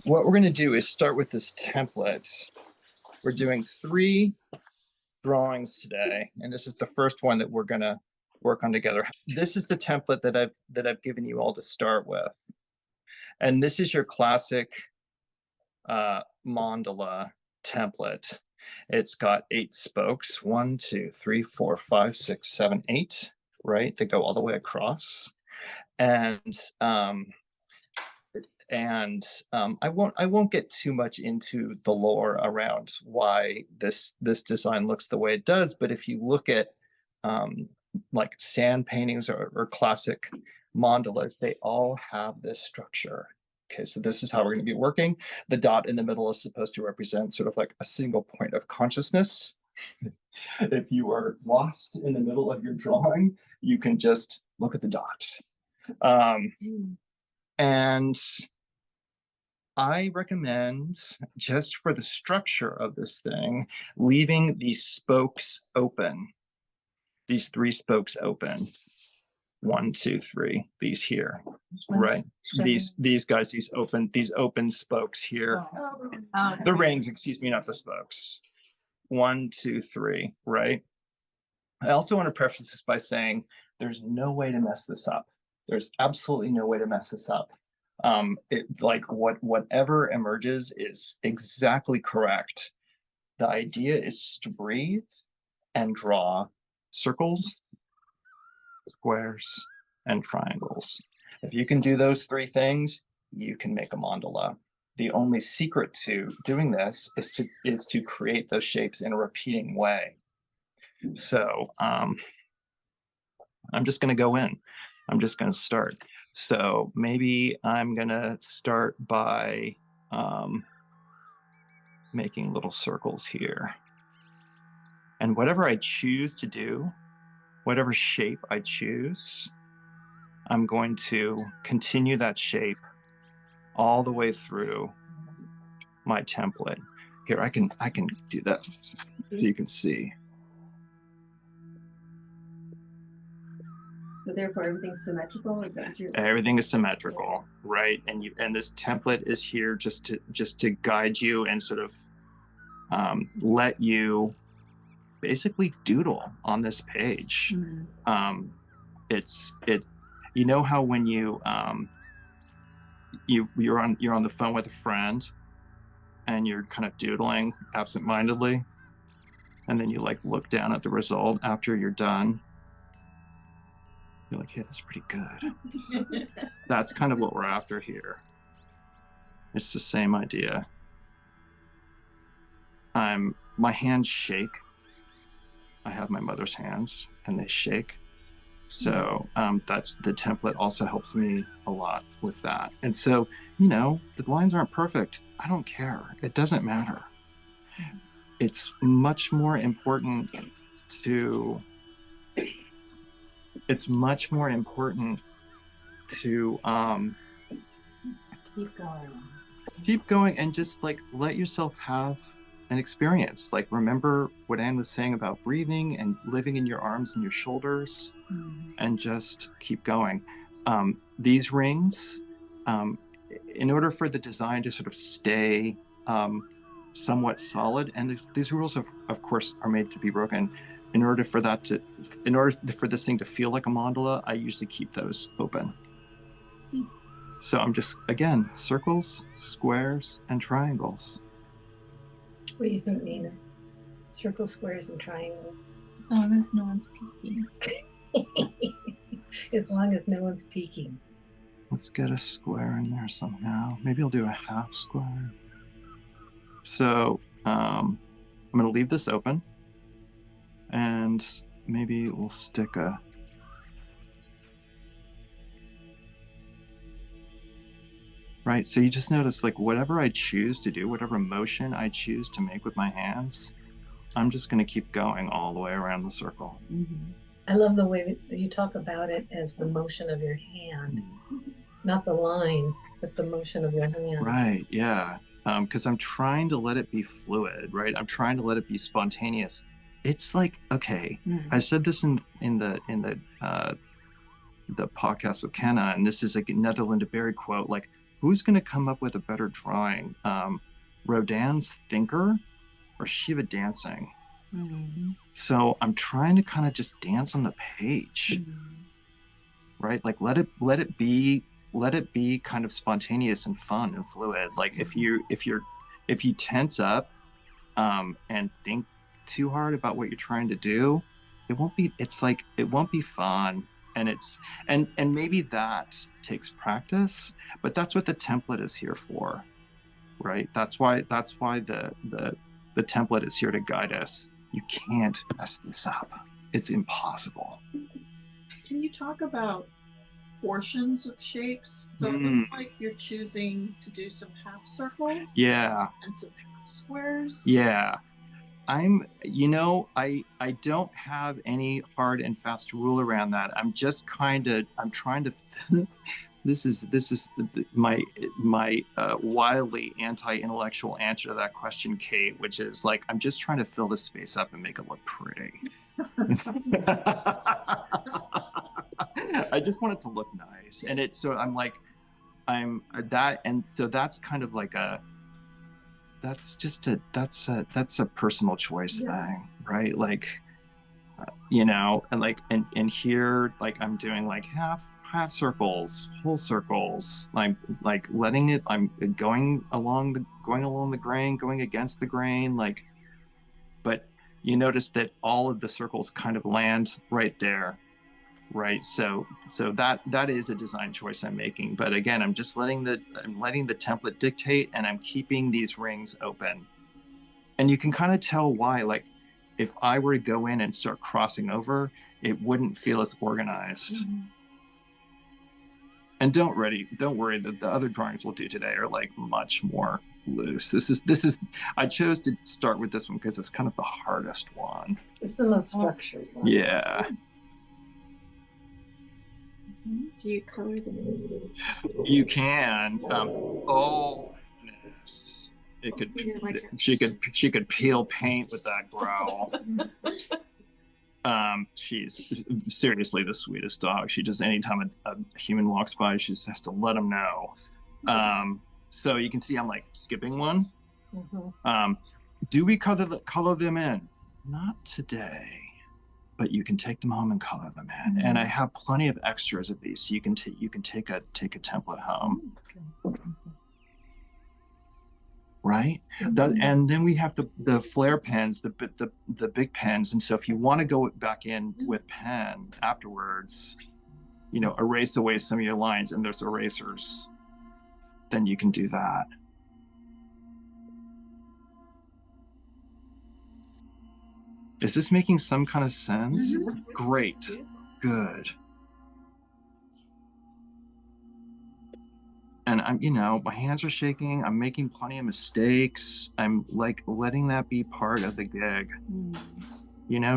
what we're going to do is start with this template. We're doing 3 drawings today, and this is the first one that we're going to work on together. This is the template that I've given you all to start with, and this is your classic mandala template. It's got 8 spokes, 1, 2, 3, 4, 5, 6, 7, 8, right? They go all the way across, and I won't get too much into the lore around why this design looks the way it does. But if you look at like sand paintings or classic mandalas, they all have this structure. Okay, so this is how we're going to be working. The dot in the middle is supposed to represent sort of like a single point of consciousness. If you are lost in the middle of your drawing, you can just look at the dot. And I recommend, just for the structure of this thing, leaving these spokes open. These 3 spokes open. 1, 2, 3. These here, right? These guys, these open spokes here. The rings, excuse me, not the spokes. 1, 2, 3, right? I also want to preface this by saying there's no way to mess this up. There's absolutely no way to mess this up. Whatever emerges is exactly correct. The idea is to breathe and draw circles, squares, and triangles. If you can do those 3 things, you can make a mandala. The only secret to doing this is to create those shapes in a repeating way. So I'm just going to go in. I'm just going to start. So maybe I'm going to start by making little circles here. And whatever I choose to do, whatever shape I choose, I'm going to continue that shape all the way through my template. Here, I can do this so you can see. So therefore, everything's symmetrical. Everything is symmetrical, right? And this template is here just to guide you and sort of let you basically doodle on this page. Mm-hmm. You know how when you're on the phone with a friend and you're kind of doodling absentmindedly, and then you like look down at the result after you're done. You're like, yeah, that's pretty good. That's kind of what we're after here. It's the same idea. My hands shake. I have my mother's hands and they shake. So that's the template also helps me a lot with that. And so, the lines aren't perfect. I don't care. It doesn't matter. It's much more important to keep going and just like let yourself have an experience. Like, remember what Anne was saying about breathing and living in your arms and your shoulders, and just keep going. These rings, in order for the design to sort of stay somewhat solid, and these rules of course are made to be broken. In order for this thing to feel like a mandala, I usually keep those open. So I'm just, again, circles, squares, and triangles. What do you think, Nina? Circles, squares, and triangles. As long as no one's peeking. As long as no one's peeking. Let's get a square in there somehow. Maybe I'll do a half square. So I'm going to leave this open. And maybe we'll stick a... Right, so you just notice, like, whatever I choose to do, whatever motion I choose to make with my hands, I'm just going to keep going all the way around the circle. Mm-hmm. I love the way that you talk about it as the motion of your hand. Not the line, but the motion of your hand. Right, yeah. Because I'm trying to let it be fluid, right? I'm trying to let it be spontaneous. It's like, okay, I said this in the podcast with Kenna, and this is like a Netherland de Berry quote, like, who's going to come up with a better drawing? Rodin's Thinker or Shiva Dancing? So I'm trying to kind of just dance on the page, right? Like let it be kind of spontaneous and fun and fluid. Like if you tense up and think too hard about what you're trying to do, it won't be fun. And maybe that takes practice, but that's what the template is here for, right? That's why the template is here to guide us. You can't mess this up. It's impossible. Can you talk about portions of shapes? So it looks like you're choosing to do some half circles. Yeah. And some half squares. Yeah. I don't have any hard and fast rule around that. I'm trying to this is my wildly anti-intellectual answer to that question, Kate, which is like, I'm just trying to fill this space up and make it look pretty. I just want it to look nice. And so that's kind of like that's a personal choice thing, right? Like, and here, like I'm doing like half circles, whole circles, like letting it, I'm going along the grain, going against the grain, like, but you notice that all of the circles kind of land right there, right? So that is a design choice I'm making. But again, I'm letting the template dictate, and I'm keeping these rings open. And you can kind of tell why. Like, if I were to go in and start crossing over, it wouldn't feel as organized. And don't worry that the other drawings we'll do today are like much more loose. This is I chose to start with this one because it's kind of the hardest one. It's the most structured one. Yeah. Do you color them? You can. Oh goodness. It could. She could peel paint with that growl. She's seriously the sweetest dog. She just, anytime a human walks by, she just has to let them know. So you can see I'm like skipping one. Do we color them in? Not today, but you can take them home and color them in. And I have plenty of extras of these, so you can take a template home. Right? And then we have the flare pens, the big pens. And so if you want to go back in with pen afterwards, erase away some of your lines, and there's erasers, then you can do that. Is this making some kind of sense? Great. Good. And I'm, my hands are shaking. I'm making plenty of mistakes. I'm like letting that be part of the gig.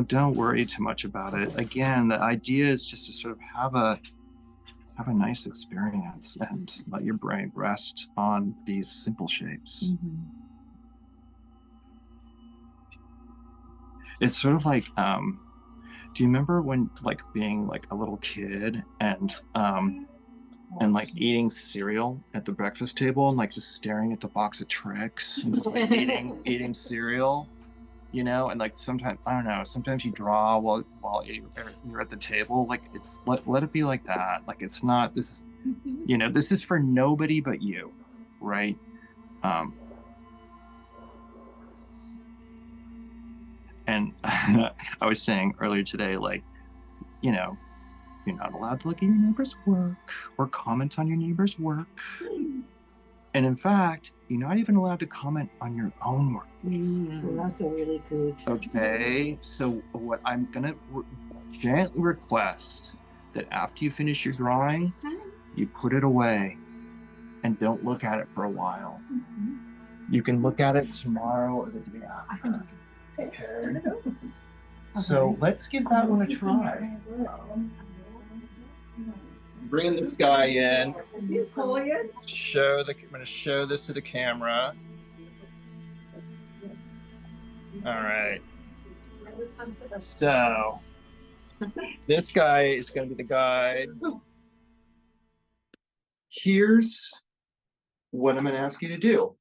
Don't worry too much about it. Again, the idea is just to sort of have a nice experience and let your brain rest on these simple shapes. It's sort of like, do you remember when like being like a little kid and like eating cereal at the breakfast table and like just staring at the box of tricks and like eating cereal, and like sometimes, I don't know, sometimes you draw while you're at the table. Like, it's let it be like that. Like, it's not, this is, this is for nobody but you, right? And I was saying earlier today, like, you're not allowed to look at your neighbor's work or comment on your neighbor's work. And in fact, you're not even allowed to comment on your own work. That's a really good. Okay, so what I'm gonna gently request that after you finish your drawing, you put it away and don't look at it for a while. You can look at it tomorrow or the day after. Okay. So let's give that one a try. Bringing this guy in. I'm going to show this to the camera. All right. So this guy is going to be the guide. Here's what I'm going to ask you to do.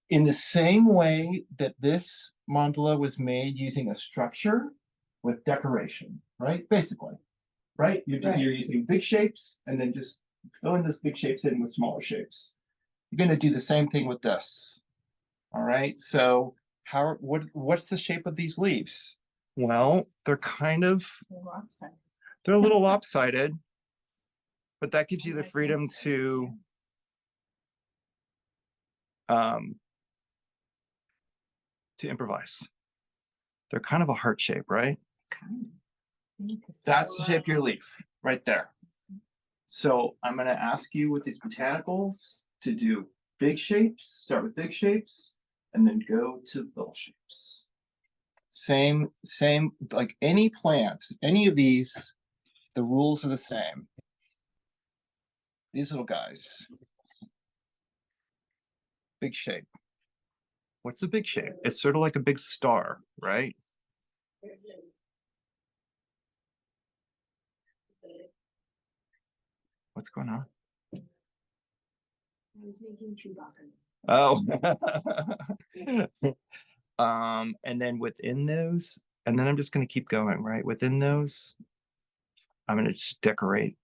In the same way that this mandala was made using a structure with decoration, right? Basically, right? You're using big shapes and then just filling those big shapes in with smaller shapes. You're going to do the same thing with this. All right. So what's the shape of these leaves? Well, they're they're a little lopsided, but that gives you the freedom to improvise. They're kind of a heart shape, right? That's the shape of your leaf right there. So I'm going to ask you with these botanicals to do big shapes, start with big shapes, and then go to little shapes. Same, like any plant, any of these, the rules are the same. These little guys. Big shape. What's the big shape? It's sort of like a big star, right? What's going on? I was making Chewbacca. Oh. And then within those, and then I'm just going to keep going, right? Within those, I'm going to just decorate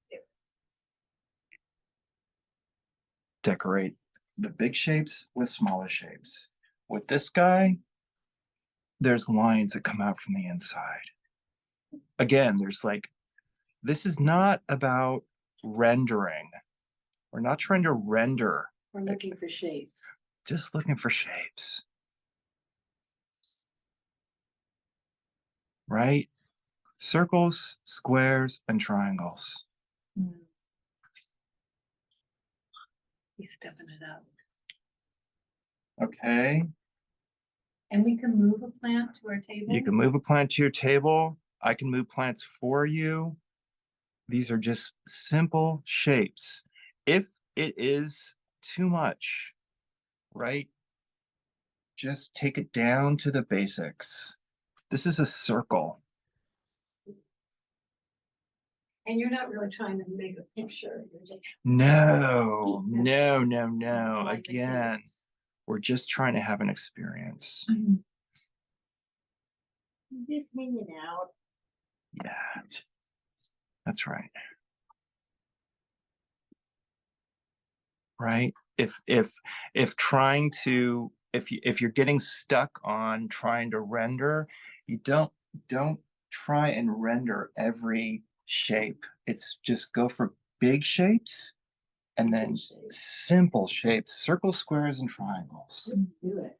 the big shapes with smaller shapes. With this guy, there's lines that come out from the inside. Again, there's like, this is not about rendering. We're not trying to render. We're looking for shapes. Just looking for shapes. Right? Circles, squares, and triangles. He's stepping it up. Okay. And we can move a plant to our table? You can move a plant to your table. I can move plants for you. These are just simple shapes. If it is too much, right? Just take it down to the basics. This is a circle. And you're not really trying to make a picture. You're just No. like Again, we're just trying to have an experience. just hanging out. Yeah, that's right. Right? If trying to, if you're getting stuck on trying to render, you don't try and render every shape. It's just go for big shapes and then simple shapes, circles, squares, and triangles. Let's do it.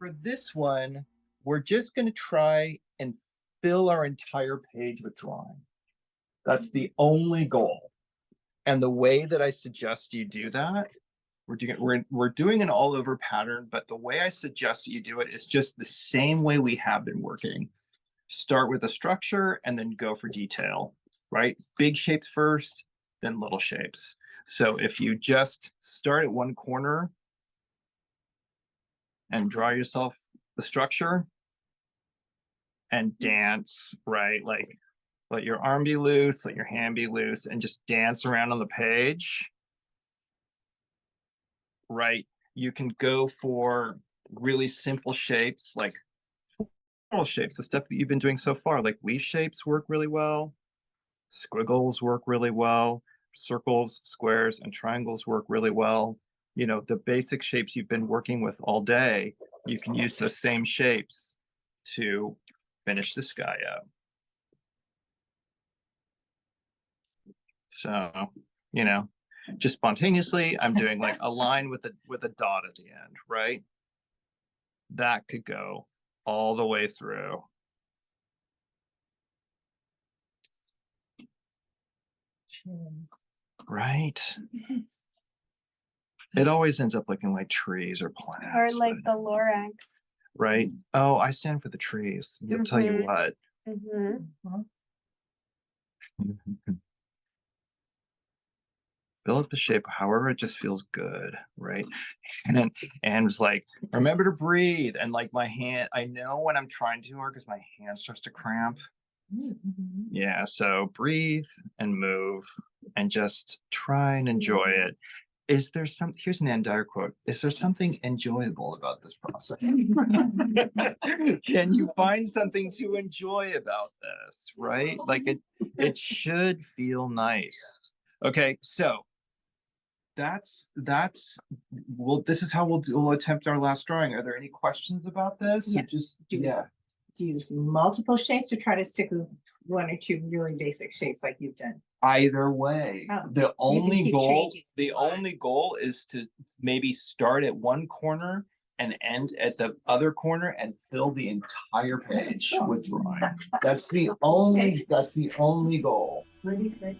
for this one, we're just going to try and fill our entire page with drawing. That's the only goal. And the way that I suggest you do that, we're doing an all over pattern, but the way I suggest that you do it is just the same way we have been working. Start with a structure and then go for detail, right? Big shapes first, then little shapes. So if you just start at one corner and draw yourself the structure and dance, right? Like let your arm be loose, let your hand be loose, and just dance around on the page, right? You can go for really simple shapes, like floral shapes, the stuff that you've been doing so far, like leaf shapes work really well. Squiggles work really well. Circles, squares, and triangles work really well. You know, the basic shapes you've been working with all day, you can use those same shapes to finish this guy up. So, you know, just spontaneously, I'm doing like a line with a dot at the end, right? That could go all the way through. Right? It always ends up looking like trees or plants. Or like the Lorax. Right? Oh, I stand for the trees. I'll tell you what. Fill up the shape however it just feels good, right? And was like, remember to breathe. And like my hand, I know when I'm trying too hard because my hand starts to cramp. Yeah, so breathe and move and just try and enjoy it. Is there some, here's an Ann Dyer quote, is there something enjoyable about this process? Can you find something to enjoy about this, right? Like it should feel nice. Okay, so that's well, this is how we'll attempt our last drawing. Are there any questions about this? Yes. Just Do yeah. you use multiple shapes or try to stick with one or two really basic shapes like you've done? Either way, Oh, the only keep goal changing. only goal is to maybe start at one corner and end at the other corner and fill the entire page with drawing. That's the only goal. Really sick.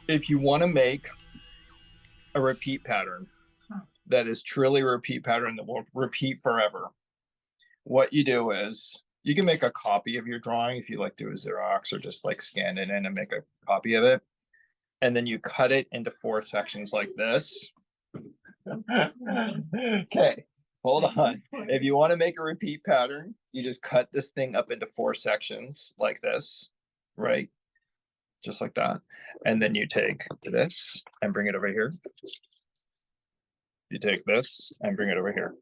If you want to make a repeat pattern that is truly a repeat pattern that will repeat forever, what you do is you can make a copy of your drawing if you like do a Xerox or just like scan it in and make a copy of it. And then you cut it into 4 sections like this. Okay, hold on. If you want to make a repeat pattern, you just cut this thing up into 4 sections like this, right? Just like that. And then you take this and bring it over here. You take this and bring it over here.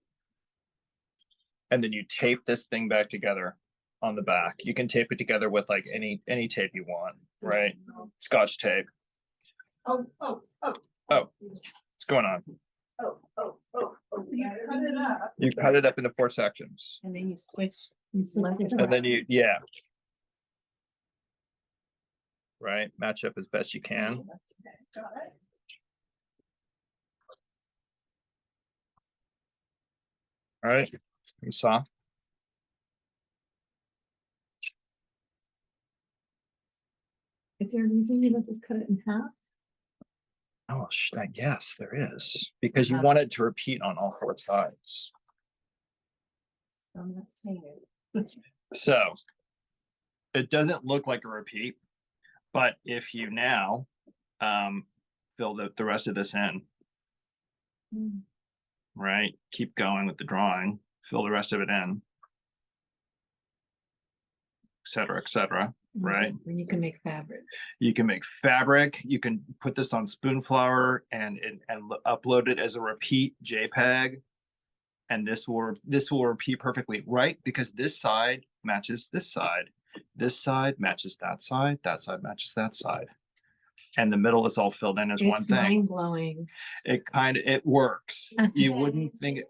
And then you tape this thing back together on the back. You can tape it together with like any tape you want, right? Scotch tape. Oh. What's going on? Oh. You cut it up. You cut it up into 4 sections. And then you switch. You select it. And then right, match up as best you can. Got it. All right, you saw. Is there a reason you don't just cut it in half? Oh, yes, there is, because you want it to repeat on all 4 sides. I'm not saying it. So it doesn't look like a repeat, but if you now fill the rest of this in, right? Keep going with the drawing, fill the rest of it in, et cetera, right? Then you can make fabric. You can make fabric. You can put this on Spoonflower and upload it as a repeat JPEG. And this will repeat perfectly, right? Because this side matches this side. This side matches that side matches that side. And the middle is all filled in as one It's thing. mind-blowing. It works. You wouldn't think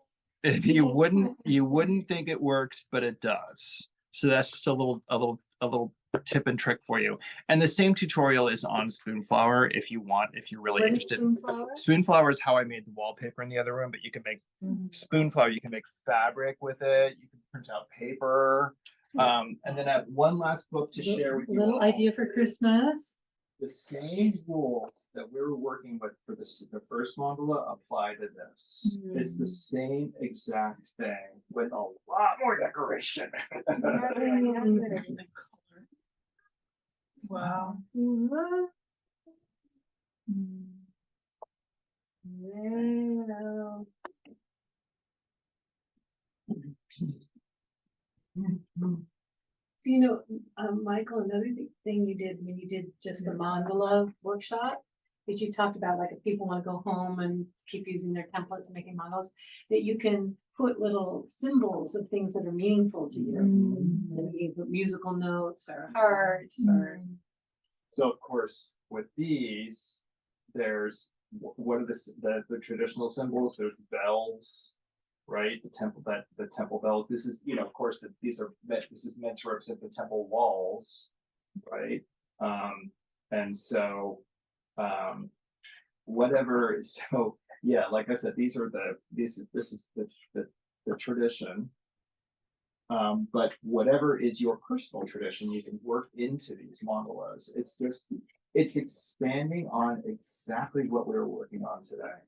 it, you wouldn't think it works, but it does. So that's just a little tip and trick for you. And the same tutorial is on Spoonflower if you're really interested. Spoonflower is how I made the wallpaper in the other room, but you can make Spoonflower, you can make fabric with it, you can print out paper. And then I have one last book to share with you. Little idea for Christmas. The same rules that we were working with for the first mandala apply to this. It's the same exact thing with a lot more decoration. Wow. So, Michael, another thing you did when you did just the mandala workshop is you talked about, like, if people want to go home and keep using their templates and making mandalas, that you can put little symbols of things that are meaningful to you. And you can put musical notes or hearts or. So of course, with these, there's what are the traditional symbols? There's bells, right? The temple bells. This is, of course, this is meant to represent the temple walls, right? And so, whatever. So yeah, like I said, this is the tradition. But whatever is your personal tradition, you can work into these mandalas. It's expanding on exactly what we were working on today,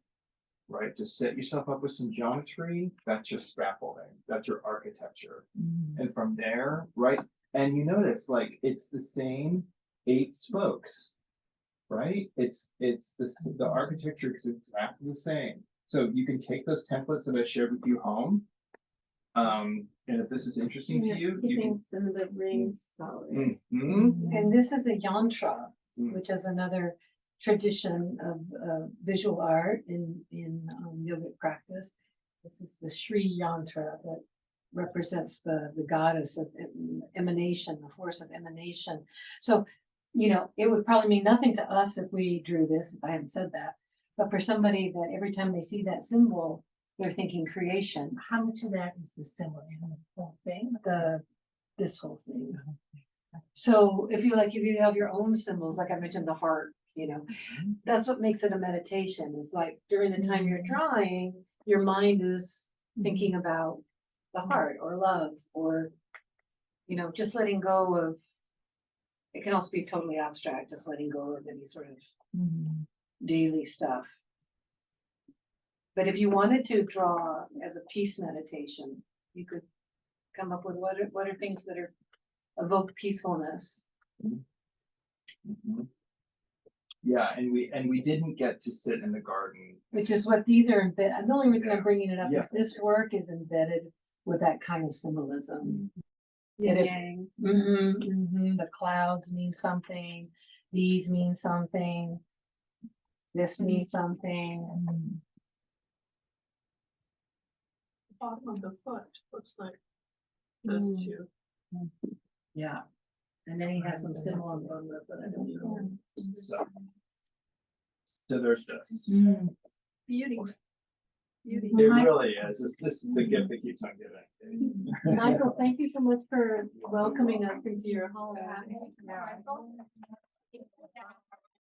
right? To set yourself up with some geometry, that's your scaffolding, that's your architecture. And from there, right? And you notice, like, it's the same 8 spokes, right? It's the architecture is exactly the same. So you can take those templates that I shared with you home. And if this is interesting to you, keeping some of the rings solid. And this is a yantra, which is another tradition of visual art in yogic practice. This is the Sri yantra that represents the goddess of emanation, the force of emanation. So, it would probably mean nothing to us if we drew this, if I hadn't said that. But for somebody that every time they see that symbol, they're thinking creation. How much of that is the symbol in the whole thing? This whole thing. So if you have your own symbols, like I mentioned, the heart, that's what makes it a meditation. It's like during the time you're drawing, your mind is thinking about the heart or love or, just letting go of, it can also be totally abstract, just letting go of any sort of daily stuff. But if you wanted to draw as a peace meditation, you could come up with what are things that evoke peacefulness. Yeah, and we didn't get to sit in the garden, Which is what these are embedded. And the only reason I'm bringing it up Yeah. is this work is embedded with that kind of symbolism. That if- Yang. The clouds mean something, these mean something, this means something. bottom of the foot looks like those two. Yeah. And then he has some symbol on the bottom of the foot, I don't know. So there's this. Beauty. Beauty. It really is. This is the gift that keeps on giving. Michael, thank you so much for welcoming us into your home.